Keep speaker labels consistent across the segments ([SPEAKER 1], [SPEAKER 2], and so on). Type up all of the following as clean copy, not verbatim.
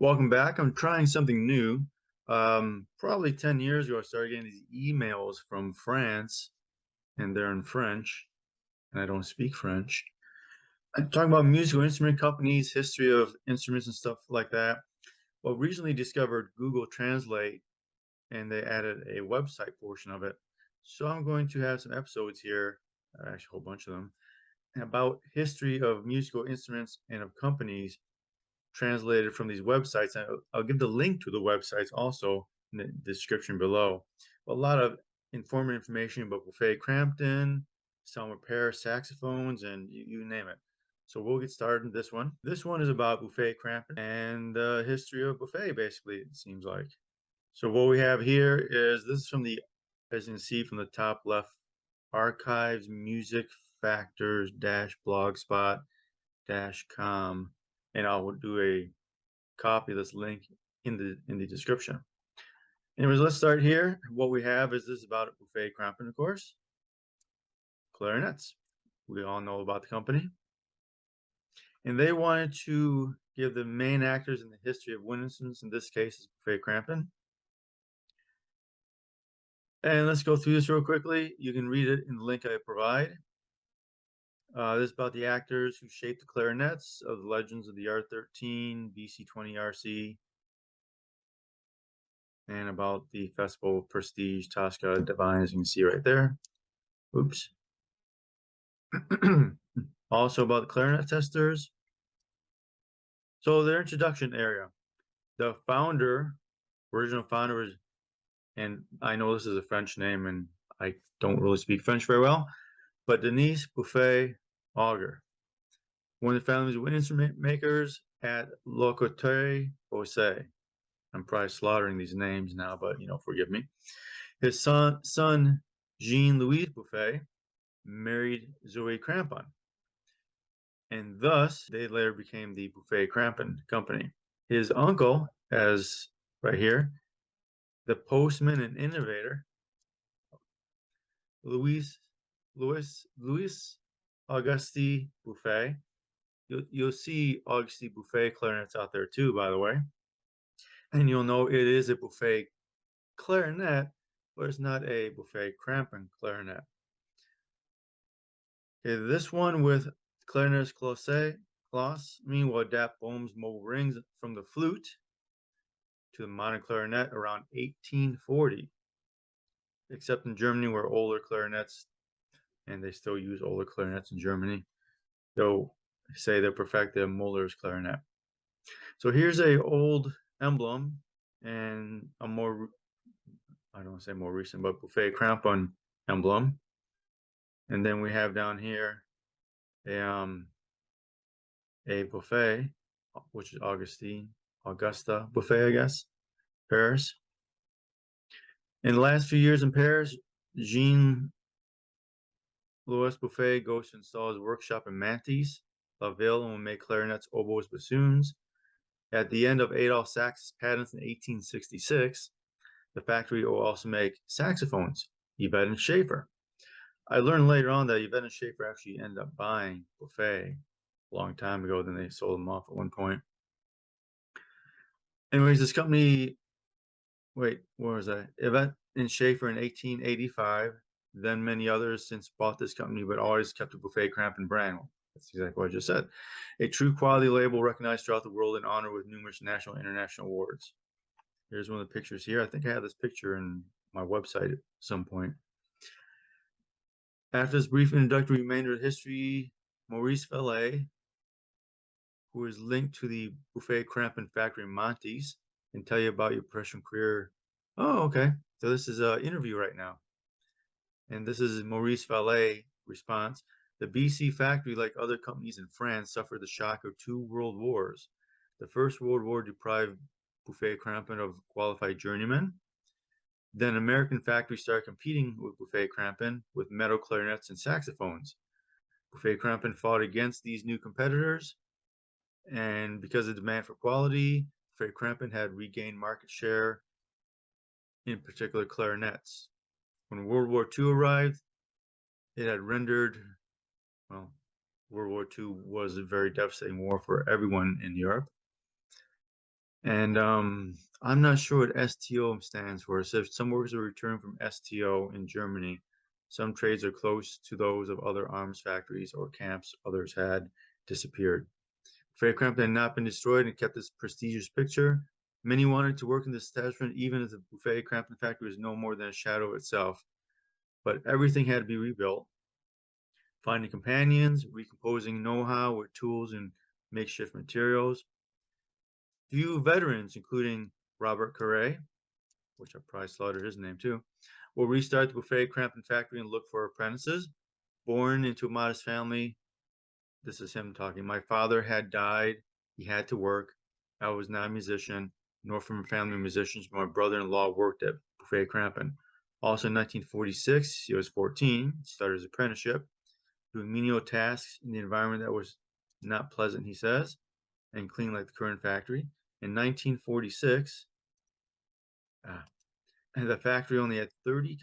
[SPEAKER 1] Welcome back. I'm trying something new. Probably 10 years ago, I started getting these emails from France, and they're in French, and I don't speak French. I'm talking about musical instrument companies, history of instruments and stuff like that. Well, recently discovered Google Translate, and they added a website portion of it. So I'm going to have some episodes here, actually a whole bunch of them, about history of musical instruments and of companies translated from these websites. And I'll give the link to the websites also in the description below. A lot of informative information about Buffet Crampton, some repair saxophones, and you name it. So we'll get started in this one. This one is about Buffet Crampton and the history of Buffet, basically, it seems like. So what we have here is this is from the, as you can see from the top left, archives music factors dash blogspot dash com, and I will do a copy of this link in the description. Anyways, let's start here. What we have is this about Buffet Crampton, of course. Clarinets. We all know about the company. And they wanted to give the main actors in the history of wind instruments, in this case is Buffet Crampton. And let's go through this real quickly. You can read it in the link I provide. This is about the actors who shaped the clarinets of the legends of the R13, BC20 RC, and about the Festival Prestige Tosca Divine, as you can see right there. Oops. Also about the clarinet testers. So their introduction area. The founder, original founder was, and I know this is a French name and I don't really speak French very well, but Denis Buffet Auger. One of the family's wind instrument makers at Locotere Beausset. I'm probably slaughtering these names now, but forgive me. His son Jean-Louis Buffet, married Zoe Crampon, and thus they later became the Buffet Crampon Company. His uncle, as right here, the postman and innovator, Louis Louis Auguste Buffet. You'll see Auguste Buffet clarinets out there too, by the way, and you'll know it is a Buffet clarinet, but it's not a Buffet Crampon clarinet. Okay, this one with clarinetist Claus, meanwhile, adapt Boehm's mobile rings from the flute to the modern clarinet around 1840, except in Germany where older clarinets, and they still use older clarinets in Germany, they'll say they perfected Muller's clarinet. So here's a old emblem and a more, I don't want to say more recent, but Buffet Crampon emblem. And then we have down here a Buffet, which is Augusta Buffet, I guess, Paris. In the last few years in Paris, Jean Louis Buffet goes to install his workshop in Mantes, La Ville, and will make clarinets, oboes, bassoons. At the end of Adolphe Sax's patents in 1866, the factory will also make saxophones, Yvette and Schaefer. I learned later on that Yvette and Schaefer actually ended up buying Buffet a long time ago, then they sold them off at one point. Anyways, this company, wait, where was I? Yvette and Schaefer in 1885. Then many others since bought this company, but always kept the Buffet Crampon brand. That's exactly what I just said. A true quality label recognized throughout the world and honored with numerous national and international awards. Here's one of the pictures here. I think I have this picture in my website at some point. After this brief introductory remainder of history, Maurice Vallet, who is linked to the Buffet Crampon factory in Montes, can tell you about your professional career. Oh, okay. So this is an interview right now. And this is Maurice Vallet response. The BC factory, like other companies in France, suffered the shock of two world wars. The First World War deprived Buffet Crampon of qualified journeymen. Then American factories started competing with Buffet Crampon with metal clarinets and saxophones. Buffet Crampon fought against these new competitors, and because of demand for quality, Buffet Crampon had regained market share, in particular clarinets. When World War II arrived, it had rendered, well, World War II was a very devastating war for everyone in Europe. And I'm not sure what STO stands for. It says some workers are returned from STO in Germany. Some trades are close to those of other arms factories or camps. Others had disappeared. Buffet Crampton had not been destroyed and kept its prestigious picture. Many wanted to work in this establishment, even as the Buffet Crampton factory was no more than a shadow of itself. But everything had to be rebuilt. Finding companions, recomposing know-how with tools and makeshift materials. Few veterans, including Robert Carre, which I probably slaughtered his name too, will restart the Buffet Crampton factory and look for apprentices. Born into a modest family, this is him talking. My father had died. He had to work. I was not a musician, nor from a family of musicians, but my brother-in-law worked at Buffet Crampton. Also in 1946, he was 14, started his apprenticeship, doing menial tasks in the environment that was not pleasant, he says, and clean like the current factory. In 1946, the factory only had 30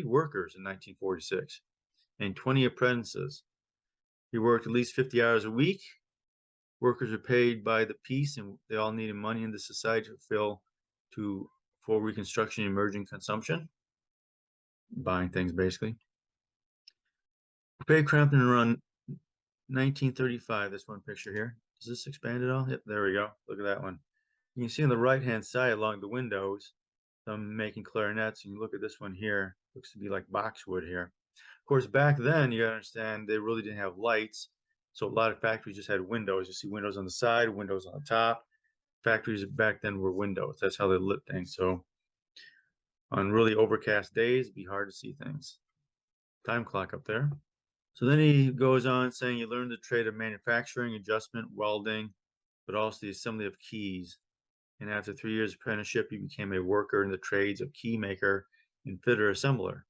[SPEAKER 1] workers in 1946 and 20 apprentices. He worked at least 50 hours a week. Workers are paid by the piece, and they all needed money in the society to fill to full reconstruction and emerging consumption, buying things basically. Buffet Crampton around 1935. This one picture here. Does this expand at all? Yep, there we go. Look at that one. You can see on the right-hand side along the windows, them making clarinets. And you look at this one here, looks to be like boxwood here. Of course, back then, you gotta understand, they really didn't have lights. So a lot of factories just had windows. You see windows on the side, windows on the top. Factories back then were windows. That's how they lit things. So on really overcast days, it'd be hard to see things. Time clock up there. So then he goes on saying you learn the trade of manufacturing, adjustment, welding, but also the assembly of keys. And after 3 years apprenticeship, he became a worker in the trades of key maker and fitter assembler.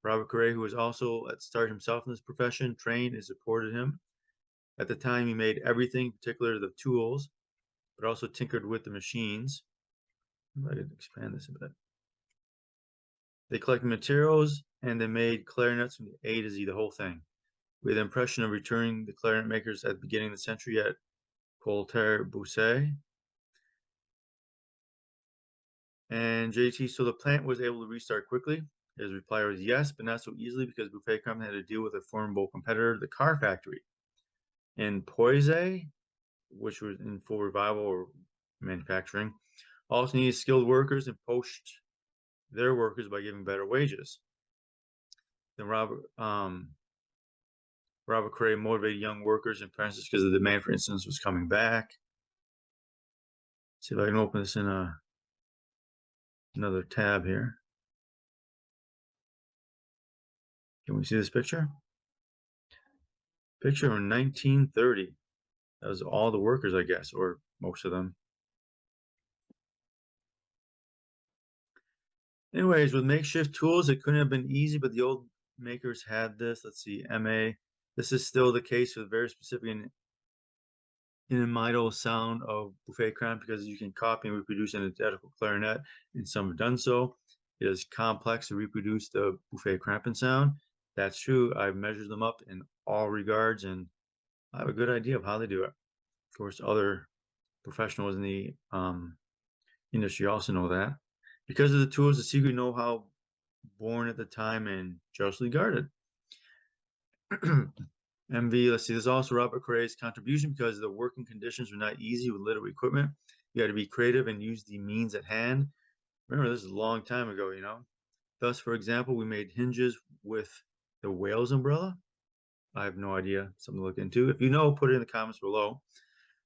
[SPEAKER 1] Robert Carre, who was also at start himself in this profession, trained and supported him. At the time, he made everything, particularly the tools, but also tinkered with the machines. I could expand this a bit. They collected materials and they made clarinets from the A to Z, the whole thing. With the impression of returning the clarinet makers at the beginning of the century at Coulter-Bousset. And JT, so the plant was able to restart quickly. His reply was yes, but not so easily because Buffet Crampton had to deal with a formidable competitor, the car factory. In Poise, which was in full revival or manufacturing, also needed skilled workers and poached their workers by giving better wages. Then Robert Carre motivated young workers and apprentices because the demand for instruments was coming back. See if I can open this in another tab here. Can we see this picture? Picture from 1930. That was all the workers, I guess, or most of them. Anyways, with makeshift tools, it couldn't have been easy, but the old makers had this. Let's see, MA. This is still the case with very specific and inimitable sound of Buffet Crampton because you can copy and reproduce an identical clarinet, and some have done so. It is complex to reproduce the Buffet Crampton sound. That's true. I've measured them up in all regards, and I have a good idea of how they do it. Of course, other professionals in the industry also know that. Because of the tools, the secret know-how born at the time and justly guarded. MV, let's see, there's also Robert Carre's contribution because the working conditions were not easy with little equipment. You had to be creative and use the means at hand. Remember, this is a long time ago, you know. Thus, for example, we made hinges with the Wales umbrella. I have no idea, something to look into. If you know, put it in the comments below.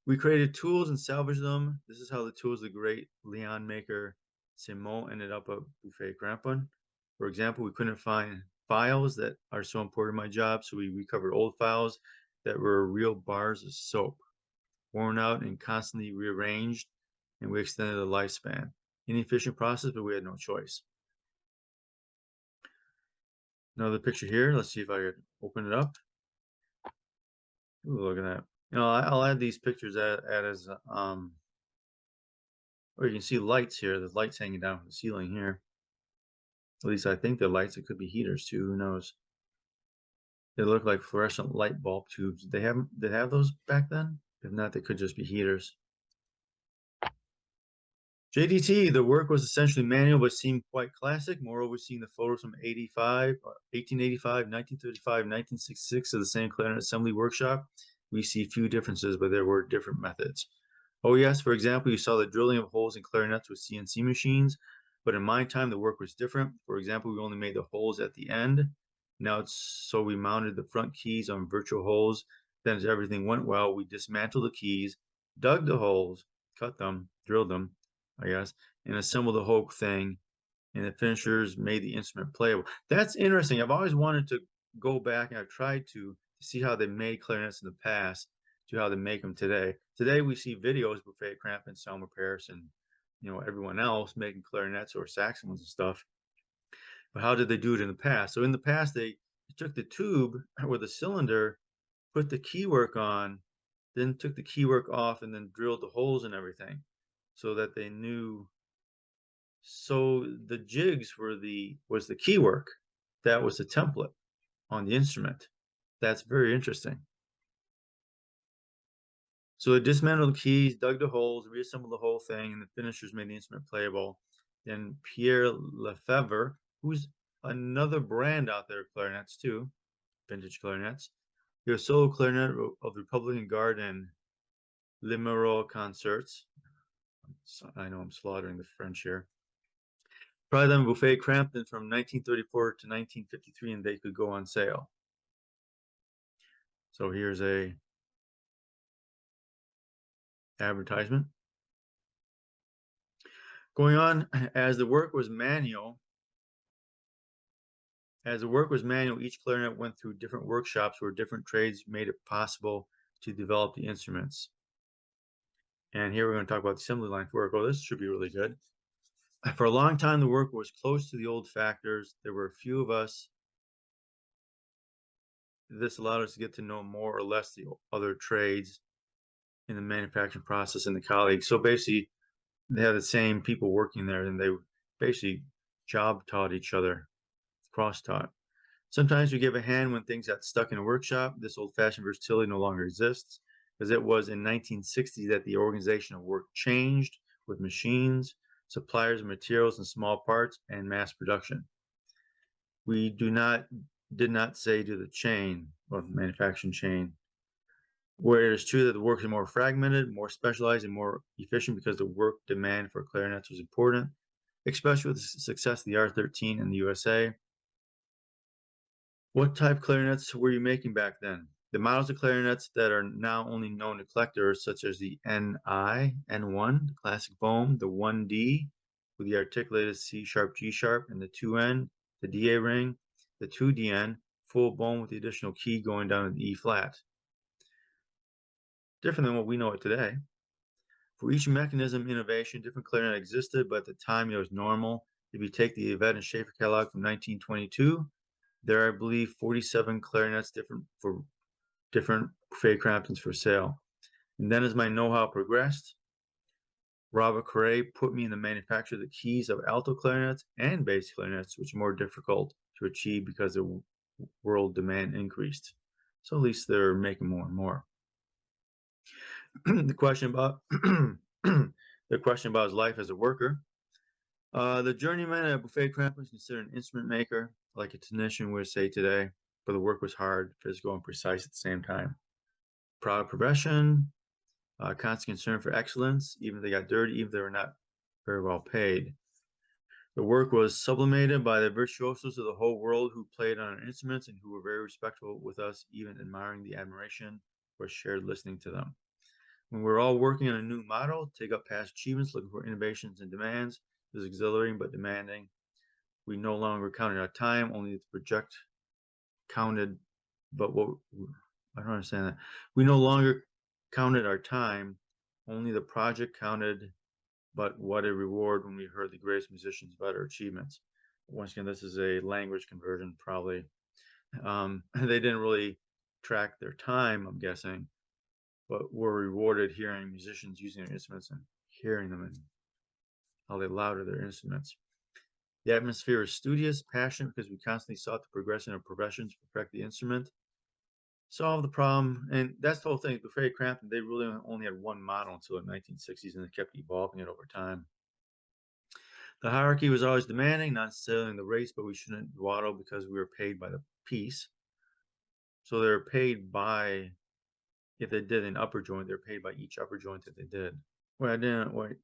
[SPEAKER 1] We created tools and salvaged them. This is how the tools of the great Leon maker Simon ended up at Buffet Crampton. For example, we couldn't find files that are so important in my job, so we recovered old files that were real bars of soap, worn out and constantly rearranged, and we extended the lifespan. Inefficient process, but we had no choice. Another picture here. Let's see if I can open it up. Ooh, look at that. You know, I'll add these pictures as or you can see lights here. There's lights hanging down from the ceiling here. At least I think they're lights. It could be heaters too. Who knows? They look like fluorescent light bulb tubes. They have those back then? If not, they could just be heaters. JDT, the work was essentially manual but seemed quite classic. Moreover, seeing the photos from 1885, 1935, 1966 of the same clarinet assembly workshop, we see few differences, but there were different methods. Oh yes, for example, you saw the drilling of holes in clarinets with CNC machines, but in my time, the work was different. For example, we only made the holes at the end. Now it's so we mounted the front keys on virtual holes. Then as everything went well, we dismantled the keys, dug the holes, cut them, drilled them, I guess, and assemble the whole thing. And the finishers made the instrument playable. That's interesting. I've always wanted to go back, and I've tried to see how they made clarinets in the past to how they make them today. Today we see videos of Buffet Crampton, Selmer Paris, and everyone else making clarinets or saxophones and stuff. But how did they do it in the past? So in the past, they took the tube or the cylinder, put the keywork on, then took the keywork off, and then drilled the holes and everything so that they knew. So the jigs was the keywork. That was the template on the instrument. That's very interesting. So they dismantled the keys, dug the holes, reassembled the whole thing, and the finishers made the instrument playable. Then Pierre Lefebvre, who's another brand out there of clarinets too, vintage clarinets. He was solo clarinet of the Republican Guard and Limereux concerts. I know I'm slaughtering the French here. Probably them Buffet Crampton from 1934 to 1953, and they could go on sale. So here's a advertisement. Going on, as the work was manual, each clarinet went through different workshops where different trades made it possible to develop the instruments. And here we're going to talk about the assembly line work. Oh, this should be really good. For a long time, the work was close to the old factors. There were a few of us. This allowed us to get to know more or less the other trades in the manufacturing process and the colleagues. So basically, they had the same people working there, and they basically job taught each other, cross taught. Sometimes we give a hand when things got stuck in a workshop. This old-fashioned versatility no longer exists, because it was in 1960 that the organization of work changed with machines, suppliers of materials and small parts, and mass production. We did not say to the chain or manufacturing chain, where it is true that the work is more fragmented, more specialized, and more efficient because the work demand for clarinets was important, especially with the success of the R13 in the USA. What type of clarinets were you making back then? The models of clarinets that are now only known to collectors, such as the NI, N1, the classic Bohm, the 1D with the articulated C sharp, G sharp, and the 2N, the DA ring, the 2DN, full Bohm with the additional key going down to the E flat. Different than what we know it today. For each mechanism innovation, different clarinet existed, but at the time it was normal. If you take the Yvette and Schaefer catalog from 1922, there are, I believe, 47 clarinets for different Buffet Cramptons for sale. And then as my know-how progressed, Robert Correa put me in the manufacture of the keys of alto clarinets and bass clarinets, which are more difficult to achieve because the world demand increased. So at least they're making more and more. The question about his life as a worker. The journeyman at Buffet Crampton was considered an instrument maker, like a technician would say today, but the work was hard, physical, and precise at the same time. Proud of profession, constant concern for excellence, even if they got dirty, even if they were not very well paid. The work was sublimated by the virtuosos of the whole world who played on our instruments and who were very respectful with us, even admiring the admiration was shared listening to them. When we're all working on a new model, take up past achievements, looking for innovations and demands, is exhilarating but demanding. We no longer counted our time, only the project counted, but I don't understand that. We no longer counted our time, only the project counted, but what a reward when we heard the greatest musicians about our achievements. Once again, this is a language conversion, probably. They didn't really track their time, I'm guessing, but were rewarded hearing musicians using their instruments and hearing them and how they louder their instruments. The atmosphere is studious, passionate, because we constantly sought to progress in our professions, perfect the instrument, solve the problem, and that's the whole thing. Buffet Crampton, they really only had one model until the 1960s, and they kept evolving it over time. The hierarchy was always demanding, not necessarily in the race, but we shouldn't dawdle because we were paid by the piece. So they're paid by, if they did an upper joint, they're paid by each upper joint that they did. Well, I didn't, wait,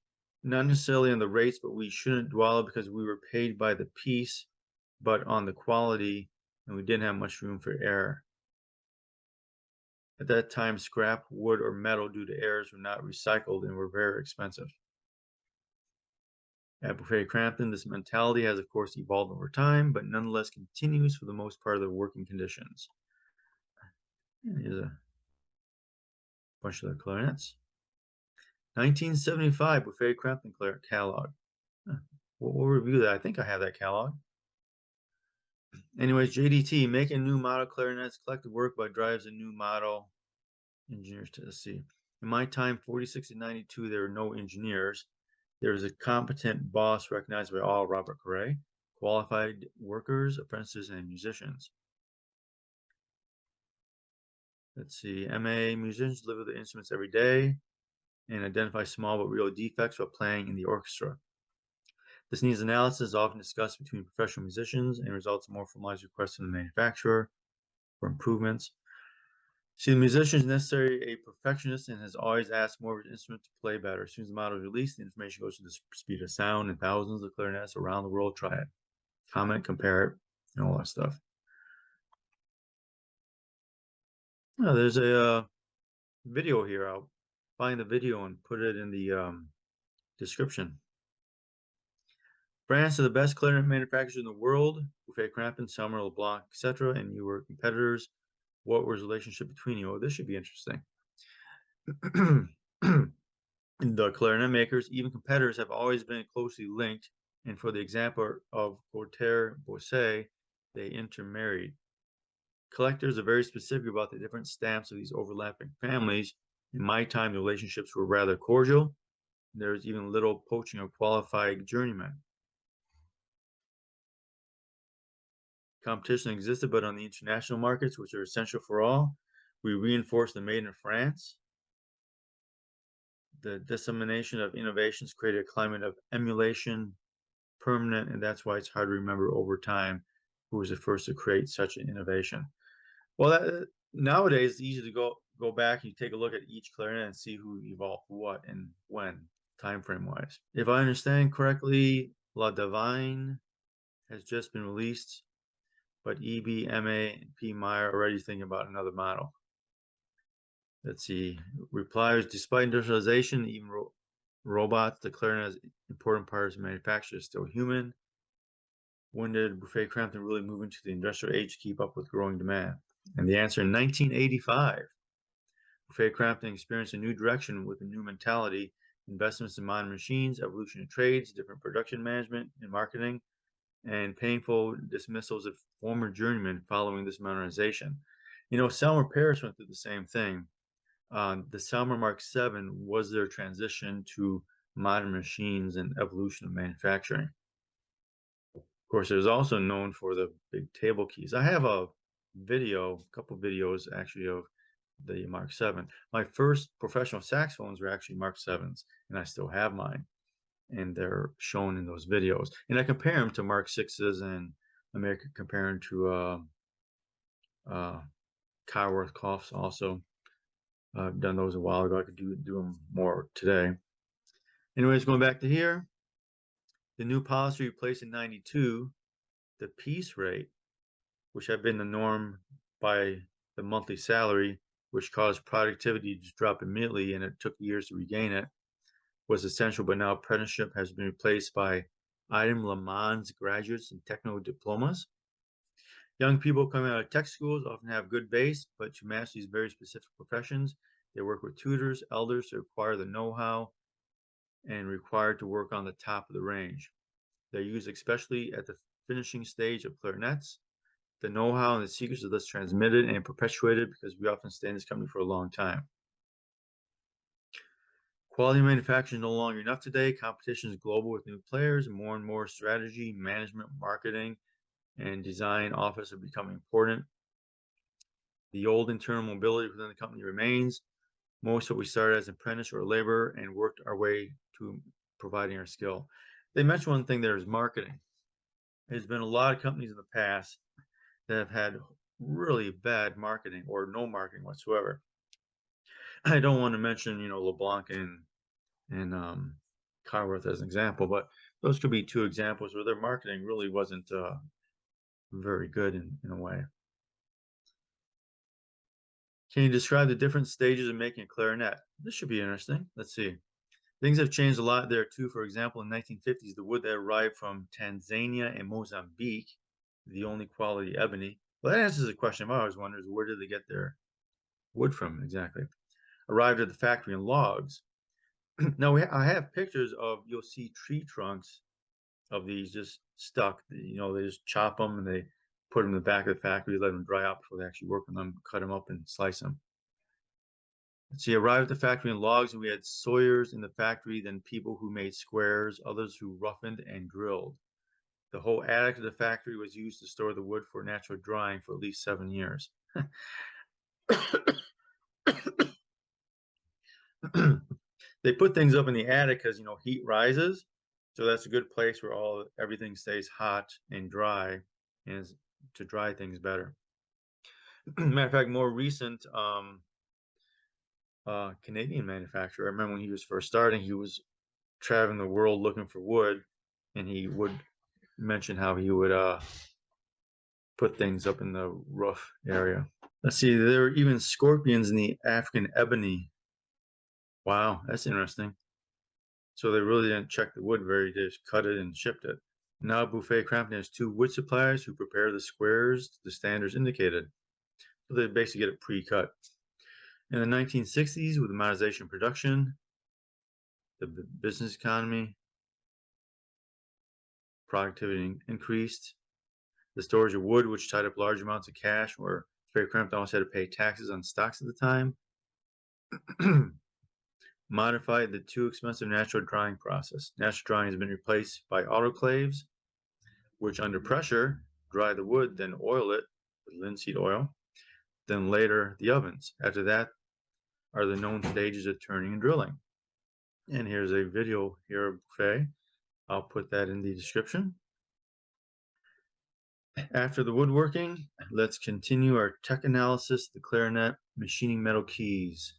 [SPEAKER 1] not necessarily on the rates, but we shouldn't dwell because we were paid by the piece, but on the quality, and we didn't have much room for error. At that time, scrap, wood, or metal due to errors were not recycled and were very expensive. At Buffet Crampton, this mentality has, of course, evolved over time, but nonetheless continues for the most part of the working conditions. Here's a bunch of the clarinets. 1975 Buffet Crampton catalog. We'll review that. I think I have that catalog. Anyways, JDT, making new model clarinets, collective work by drives a new model engineers to see. In my time, 46 and 92, there were no engineers. There was a competent boss recognized by all, Robert Correa, qualified workers, apprentices, and musicians. Let's see, MA musicians live with the instruments every day and identify small but real defects while playing in the orchestra. This needs analysis, often discussed between professional musicians, and results in more formalized requests from the manufacturer for improvements. See, the musician is necessarily a perfectionist and has always asked more of his instrument to play better. As soon as the model is released, the information goes to the speed of sound, and thousands of clarinets around the world try it, comment, compare it, and all that stuff. Oh, there's a video here. I'll find the video and put it in the description. France are the best clarinet manufacturers in the world. Buffet Crampton, Selmer, LeBlanc, etc. And you were competitors. What was the relationship between you? Oh, this should be interesting. The clarinet makers, even competitors, have always been closely linked. And for the example of Cortair Bosse, they intermarried. Collectors are very specific about the different stamps of these overlapping families. In my time, the relationships were rather cordial. There was even little poaching of qualified journeymen. Competition existed, but on the international markets, which are essential for all, we reinforced the made in France. The dissemination of innovations created a climate of emulation, permanent, and that's why it's hard to remember over time who was the first to create such an innovation. Well, nowadays it's easy to go back and you take a look at each clarinet and see who evolved what and when, time frame wise. If I understand correctly, La Divine has just been released, but EB, MA, and P. Meyer are already thinking about another model. Let's see. Replies, despite industrialization, even robots, the clarinet as important parts of manufacture is still human. When did Buffet Crampton really move into the industrial age to keep up with growing demand? And the answer, in 1985. Buffet Crampton experienced a new direction with a new mentality, investments in modern machines, evolution of trades, different production management and marketing, and painful dismissals of former journeymen following this modernization. You know, Selmer Paris went through the same thing. The Selmer Mark VII was their transition to modern machines and evolution of manufacturing. Of course, it was also known for the big table keys. I have a couple videos actually of the Mark VII. My first professional saxophones were actually Mark VIIs, and I still have mine, and they're shown in those videos. And I compare them to Mark VIs, and I compare them to Kyworth Coughs also. I've done those a while ago. I could do them more today. Anyways, going back to here, the new policy replaced in 92 the piece rate, which had been the norm by the monthly salary, which caused productivity to drop immediately, and it took years to regain it, was essential. But now apprenticeship has been replaced by item Le Mans graduates and technical diplomas. Young people coming out of tech schools often have good base, but to master these very specific professions, they work with tutors, elders to acquire the know-how and required to work on the top of the range. They're used especially at the finishing stage of clarinets. The know-how and the secrets are thus transmitted and perpetuated because we often stay in this company for a long time. Quality manufacturing is no longer enough today. Competition is global with new players. More and more strategy, management, marketing, and design office are becoming important. The old internal mobility within the company remains. Most of what we started as apprentice or labor and worked our way to providing our skill. They mentioned one thing there is marketing. There's been a lot of companies in the past that have had really bad marketing or no marketing whatsoever. I don't want to mention, LeBlanc and Carworth as an example, but those could be two examples where their marketing really wasn't very good in a way. Can you describe the different stages of making a clarinet? This should be interesting. Let's see. Things have changed a lot there too. For example, in the 1950s, the wood that arrived from Tanzania and Mozambique, the only quality ebony. Well, that answers the question I always wondered: where did they get their wood from exactly? Arrived at the factory in logs. Now I have pictures of, you'll see tree trunks of these just stuck. They just chop them and they put them in the back of the factory, let them dry out before they actually work on them, cut them up and slice them. She arrived at the factory in logs, and we had sawyers in the factory, then people who made squares, others who roughened and drilled. The whole attic of the factory was used to store the wood for natural drying for at least 7 years. They put things up in the attic because heat rises, so that's a good place where everything stays hot and dry, and to dry things better. Matter of fact, more recent Canadian manufacturer. I remember when he was first starting, he was traveling the world looking for wood, and he would mention how he would put things up in the roof area. Let's see, there were even scorpions in the African ebony. Wow, that's interesting. So they really didn't check the wood very, they just cut it and shipped it. Now Buffet Crampton has two wood suppliers who prepare the squares to the standards indicated. So they basically get it pre-cut. In the 1960s, with the modernization of production, the business economy, productivity increased. The storage of wood, which tied up large amounts of cash, where Buffet Crampton also had to pay taxes on stocks at the time. Modified the too expensive natural drying process. Natural drying has been replaced by autoclaves, which under pressure dry the wood, then oil it with linseed oil, then later the ovens. After that are the known stages of turning and drilling. And here's a video here of Buffet. I'll put that in the description. After the woodworking, let's continue our tech analysis, the clarinet, machining metal keys.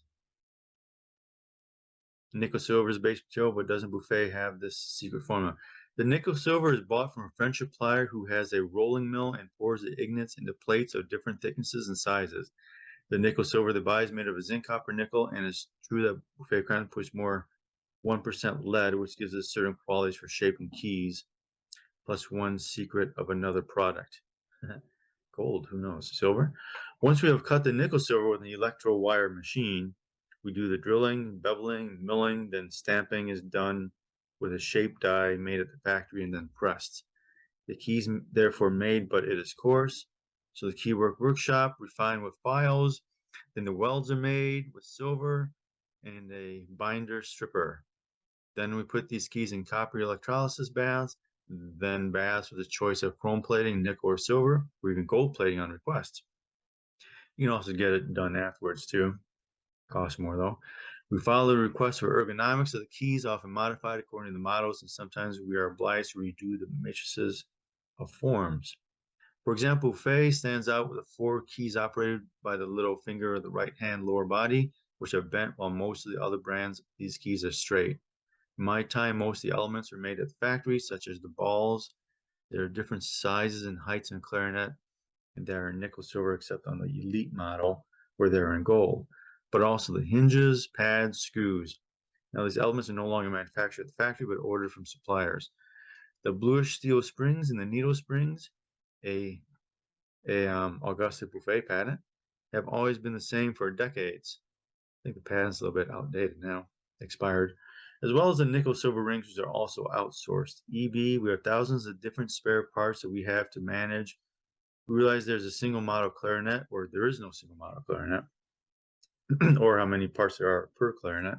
[SPEAKER 1] Nickel silver is base material, but doesn't Buffet have this secret formula? The nickel silver is bought from a French supplier who has a rolling mill and pours the ingots into plates of different thicknesses and sizes. The nickel silver they buy is made of a zinc, copper, nickel, and it's true that Buffet Crown puts more 1% lead, which gives us certain qualities for shaping keys, plus one secret of another product. Gold, who knows? Silver. Once we have cut the nickel silver with an electro wire machine, we do the drilling, beveling, milling, then stamping is done with a shape die made at the factory and then pressed. The keys therefore made, but it is coarse. So the keywork workshop refined with files. Then the welds are made with silver and a binder stripper. Then we put these keys in copper electrolysis baths, then baths with a choice of chrome plating, nickel or silver, or even gold plating on request. You can also get it done afterwards too. Costs more though. We follow the request for ergonomics of the keys, often modified according to the models, and sometimes we are obliged to redo the matrices of forms. For example, Buffet stands out with the 4 keys operated by the little finger of the right hand lower body, which are bent, while most of the other brands, these keys are straight. In my time, most of the elements are made at the factory, such as the balls. There are different sizes and heights in clarinet, and they are in nickel silver, except on the Elite model, where they're in gold. But also the hinges, pads, screws. Now, these elements are no longer manufactured at the factory, but ordered from suppliers. The bluish steel springs and the needle springs, a Augusta Buffet patent, have always been the same for decades. I think the patent's a little bit outdated now, expired. As well as the nickel silver rings, which are also outsourced. EB, we have thousands of different spare parts that we have to manage. We realize there's a single model clarinet, or there is no single model clarinet, or how many parts there are per clarinet.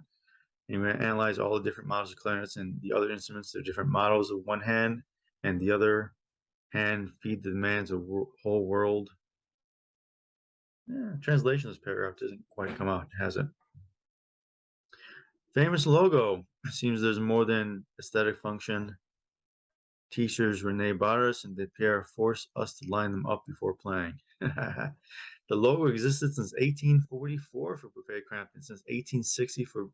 [SPEAKER 1] And we analyze all the different models of clarinets and the other instruments. They're different models of one hand, and the other hand feed the demands of whole world. Translation of this paragraph doesn't quite come out, has it? Famous logo. Seems there's more than aesthetic function. Teachers Rene Barres and Depierre forced us to line them up before playing. The logo existed since 1844 for Buffet Crampton. Since 1860 for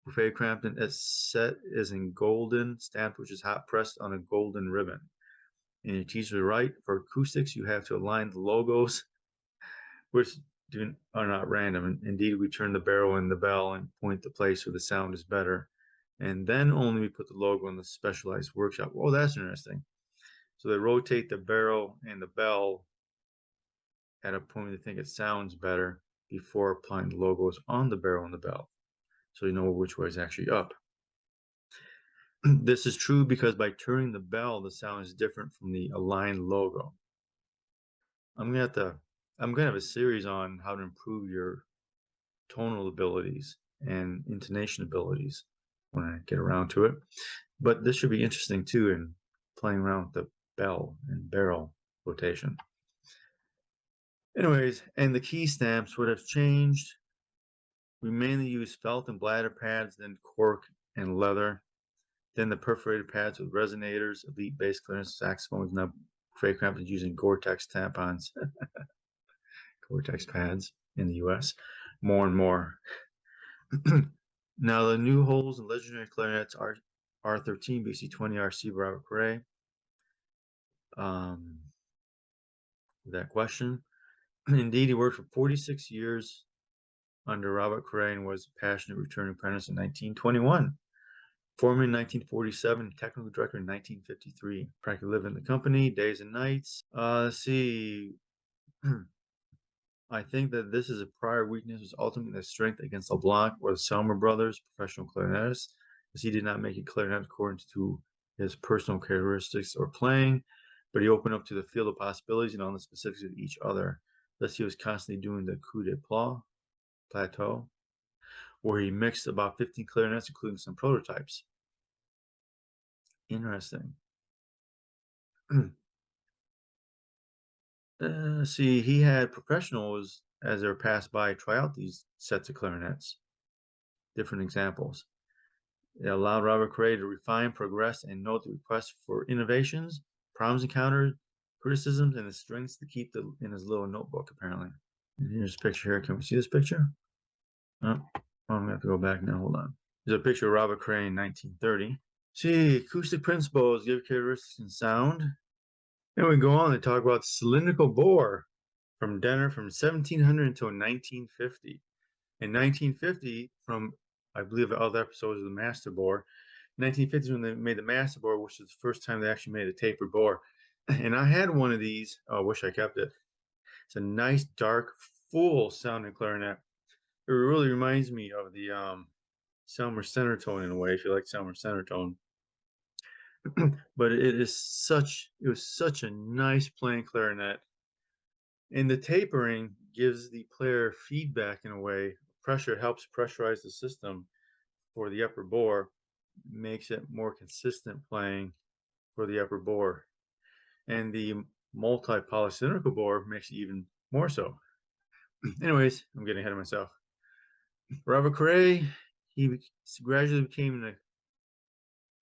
[SPEAKER 1] Buffet Crampton, its set is in golden, stamped, which is hot pressed on a golden ribbon. And your teachers are right. For acoustics, you have to align the logos, which are not random. Indeed, we turn the barrel and the bell and point the place where the sound is better. And then only we put the logo in the specialized workshop. Oh, that's interesting. So they rotate the barrel and the bell at a point they think it sounds better before applying the logos on the barrel and the bell. So you know which way is actually up. This is true because by turning the bell, the sound is different from the aligned logo. I'm gonna have a series on how to improve your tonal abilities and intonation abilities when I get around to it. But this should be interesting too in playing around with the bell and barrel rotation. Anyways, and the key stamps would have changed. We mainly use felt and bladder pads, then cork and leather, then the perforated pads with resonators, elite bass clarinets, saxophones. Now Buffet Crampton using Gore-Tex tampons, Gore-Tex pads in the US, more and more. Now the new holes and legendary clarinets are R13, BC20, RC, Robert Cray. That question. Indeed, he worked for 46 years under Robert Cray and was a passionate returning apprentice in 1921. Foreman in 1947, technical director in 1953. Practically lived in the company, days and nights. Let's see. I think that this is a prior weakness was ultimately the strength against LeBlanc or the Selmer brothers, professional clarinetists, as he did not make a clarinet according to his personal characteristics or playing, but he opened up to the field of possibilities and on the specifics of each other. Thus, he was constantly doing the coup de plateau, where he mixed about 15 clarinets, including some prototypes. Interesting. See, he had professionals as they were passed by try out these sets of clarinets. Different examples. It allowed Robert Cray to refine, progress, and note the requests for innovations, problems encountered, criticisms, and the strengths to keep in his little notebook, apparently. And here's a picture here. Can we see this picture? Oh, I'm going to have to go back now. Hold on. There's a picture of Robert Cray in 1930. See, acoustic principles give characteristics and sound. Then we go on to talk about cylindrical bore from Denner from 1700 until 1950. In 1950, from I believe other episodes of the master bore, 1950 is when they made the master bore, which is the first time they actually made a tapered bore. And I had one of these. Oh, I wish I kept it. It's a nice, dark, full sounding clarinet. It really reminds me of the Selmer Centertone in a way, if you like Selmer Centertone. But it was such a nice playing clarinet. And the tapering gives the player feedback in a way. Pressure helps pressurize the system for the upper bore, makes it more consistent playing for the upper bore. And the multi-polycylindrical bore makes it even more so. Anyways, I'm getting ahead of myself. Robert Cray, he gradually became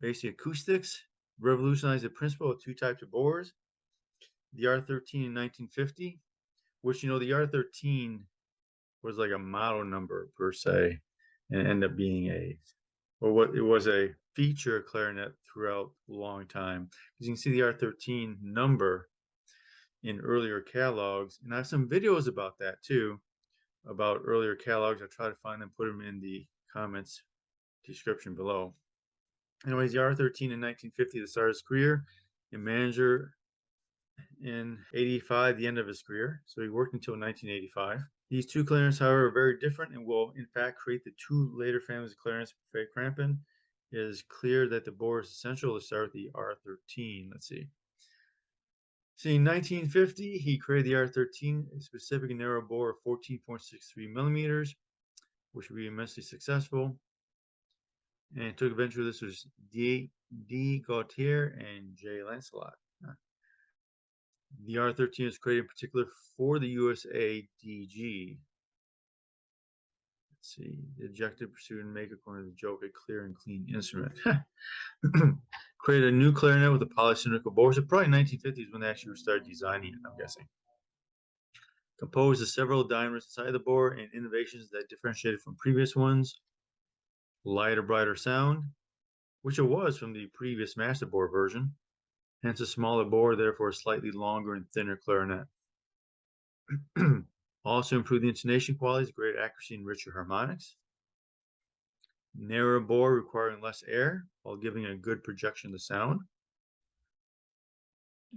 [SPEAKER 1] basic acoustics, revolutionized the principle of two types of bores. The R13 in 1950, which, the R13 was like a model number per se, and ended up being it was a feature clarinet throughout a long time. Because you can see the R13 number in earlier catalogs, and I have some videos about that too, about earlier catalogs. I'll try to find them, put them in the comments description below. Anyways, the R13 in 1950, the start of his career, a manager in 85, the end of his career. So he worked until 1985. These two clarinets, however, are very different and will, in fact, create the two later families of clarinets for Buffet Crampton. It is clear that the bore is essential to start with the R13. Let's see. See, in 1950, he created the R13, a specific narrow bore of 14.63 millimeters, which would be immensely successful. And took advantage of this was D. Gautier and J. Lancelot. The R13 was created in particular for the USA DG. Let's see. The objective, pursue, and make, according to the joke, a clear and clean instrument. Created a new clarinet with a polycylindrical bore. So probably 1950s when they actually started designing it, I'm guessing. Composed of several diameters inside the bore and innovations that differentiated from previous ones. Lighter, brighter sound, which it was from the previous master bore version. Hence a smaller bore, therefore a slightly longer and thinner clarinet. Also improved the intonation qualities, greater accuracy, and richer harmonics. Narrower bore requiring less air while giving a good projection of the sound.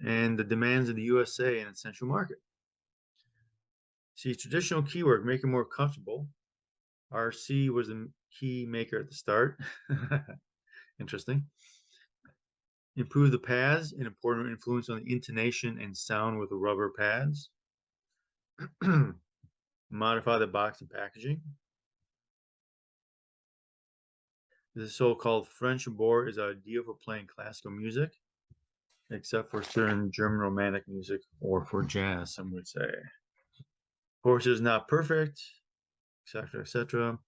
[SPEAKER 1] And the demands of the USA and its central market. See, traditional keywork, make it more comfortable. RC was the key maker at the start. Interesting. Improve the pads, an important influence on the intonation and sound with the rubber pads. Modify the box and packaging. The so-called French bore is ideal for playing classical music, except for certain German romantic music or for jazz, some would say. Of course, it's not perfect, etc., etc.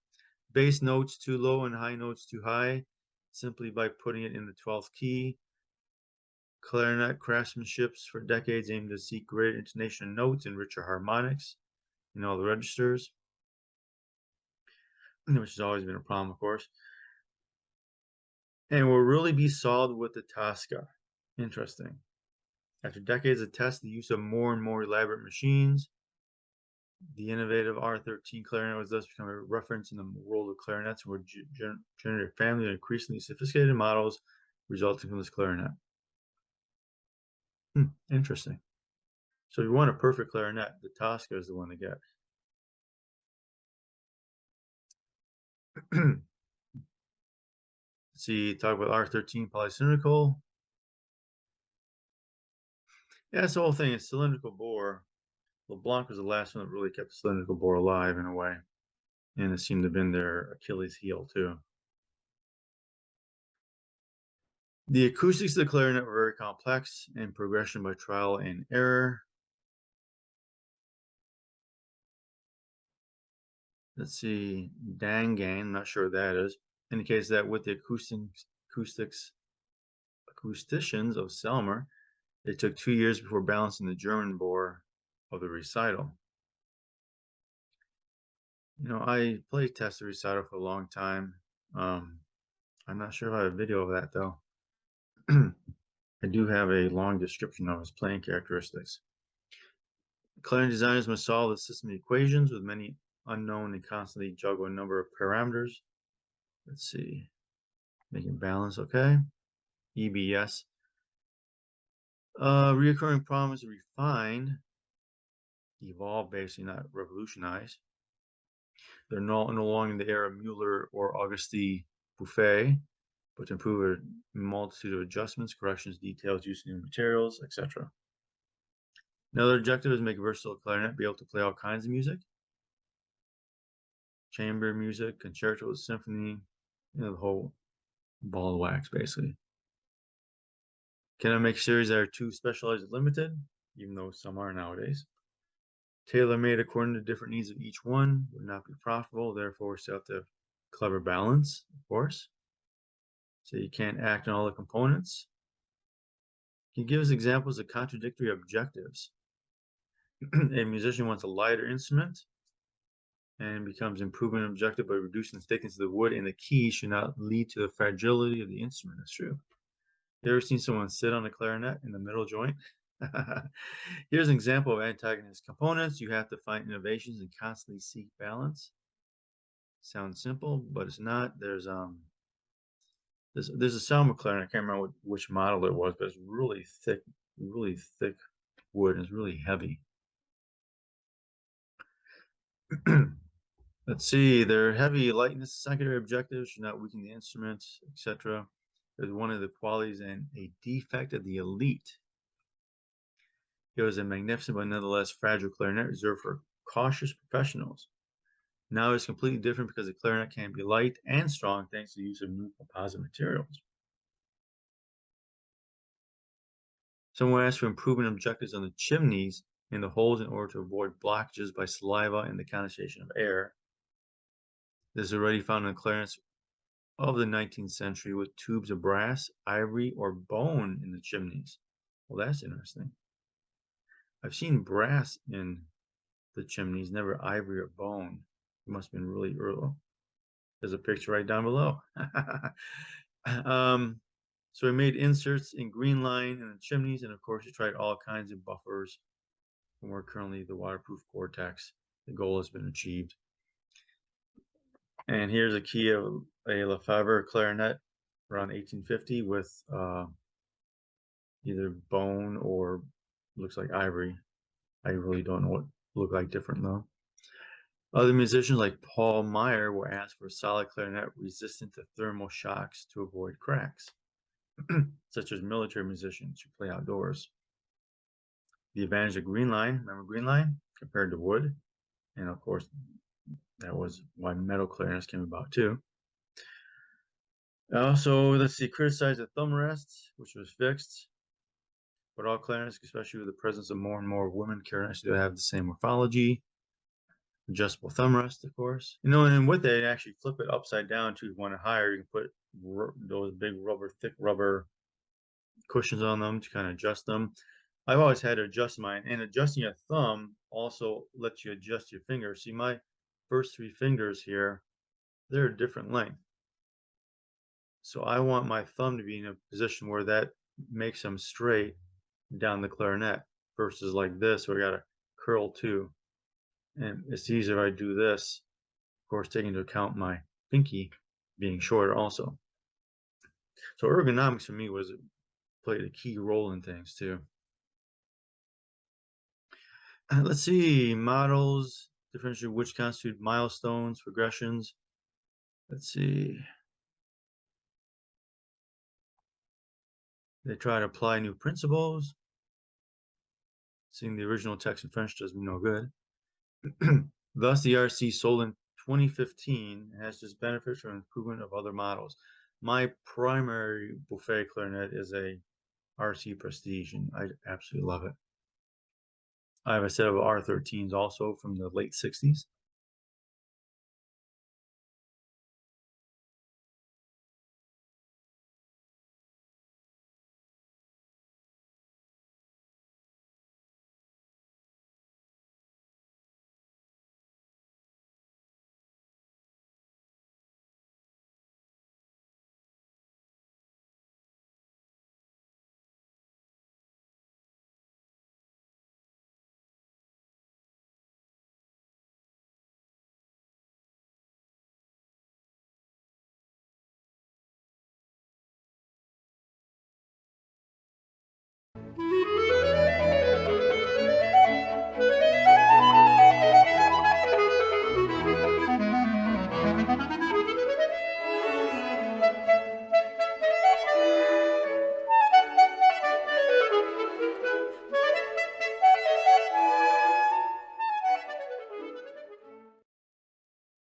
[SPEAKER 1] Bass notes too low and high notes too high, simply by putting it in the 12th key. Clarinet craftsmanship for decades aimed to seek greater intonation notes and richer harmonics in all the registers, which has always been a problem, of course. And will really be solved with the Tosca. Interesting. After decades of tests, the use of more and more elaborate machines, the innovative R13 clarinet was thus become a reference in the world of clarinets, where generated a family of increasingly sophisticated models resulting from this clarinet. Interesting. So if you want a perfect clarinet, the Tosca is the one to get. Let's see, talk about R13 polycylindrical. Yeah, it's the whole thing. It's cylindrical bore. LeBlanc was the last one that really kept the cylindrical bore alive in a way. And it seemed to have been their Achilles heel, too. The acoustics of the clarinet were very complex and progression by trial and error. Let's see, Dangan, I'm not sure what that is, indicates that with the acousticians of Selmer, it took 2 years before balancing the German bore of the recital. You know, I played test the recital for a long time. I'm not sure if I have a video of that though. I do have a long description of his playing characteristics. Clarinet designers must solve the system of equations with many unknown and constantly juggle a number of parameters. Let's see, making balance, okay. EBS. Reoccurring problems refined, evolve, basically, not revolutionize. They're no longer in the era of Mueller or Auguste Buffet, but to improve a multitude of adjustments, corrections, details, use of new materials, etc. Another objective is make a versatile clarinet be able to play all kinds of music. Chamber music, concertos, symphony, you know, the whole ball of wax, basically. Can I make series that are too specialized and limited, even though some are nowadays? Tailor-made according to different needs of each one would not be profitable, therefore still have to have clever balance, of course. So you can't act on all the components. Can you give us examples of contradictory objectives? A musician wants a lighter instrument and becomes improving an objective by reducing the thickness of the wood, and the key should not lead to the fragility of the instrument. That's true. You ever seen someone sit on a clarinet in the middle joint? Here's an example of antagonist components. You have to find innovations and constantly seek balance. Sounds simple, but it's not. There's a Selmer clarinet. I can't remember which model it was, but it's really thick wood, and it's really heavy. Let's see, their heavy lightness, secondary objectives should not weaken the instrument, etc. Is one of the qualities and a defect of the elite. It was a magnificent but nonetheless fragile clarinet reserved for cautious professionals. Now it's completely different because the clarinet can be light and strong thanks to the use of new composite materials. Someone asked for improvement objectives on the chimneys and the holes in order to avoid blockages by saliva and the condensation of air. This is already found in clarinets of the 19th century with tubes of brass, ivory, or bone in the chimneys. Well, that's interesting. I've seen brass in the chimneys, never ivory or bone. It must have been really early. There's a picture right down below. um, so we made inserts in green line in the chimneys, and of course, we tried all kinds of buffers. And we're currently the waterproof Gore-Tex. The goal has been achieved. And here's a key of a Lefebvre clarinet around 1850 with either bone or looks like ivory. I really don't know what look like different though. Other musicians like Paul Meyer will ask for a solid clarinet resistant to thermal shocks to avoid cracks, such as military musicians who play outdoors. The advantage of green line, remember green line, compared to wood, and of course that was why metal clarinets came about too. Also, let's see, criticize the thumb rest, which was fixed, but all clarinets, especially with the presence of more and more women clarinets, do have the same morphology. Adjustable thumb rest, of course. And with it, actually flip it upside down to one higher. You can put those big thick rubber cushions on them to kind of adjust them. I've always had to adjust mine, and adjusting your thumb also lets you adjust your fingers. See, my first three fingers here, they're a different length. So I want my thumb to be in a position where that makes them straight down the clarinet versus like this, where I got to curl too. And it's easier if I do this, of course, taking into account my pinky being shorter also. So ergonomics for me played a key role in things too. Let's see, models, differentiate which constitute milestones, progressions. Let's see. They try to apply new principles. Seeing the original text in French does me no good. Thus, the RC sold in 2015 has just benefits from improvement of other models. My primary Buffet clarinet is a RC Prestige, and I absolutely love it. I have a set of R13s also from the late 60s.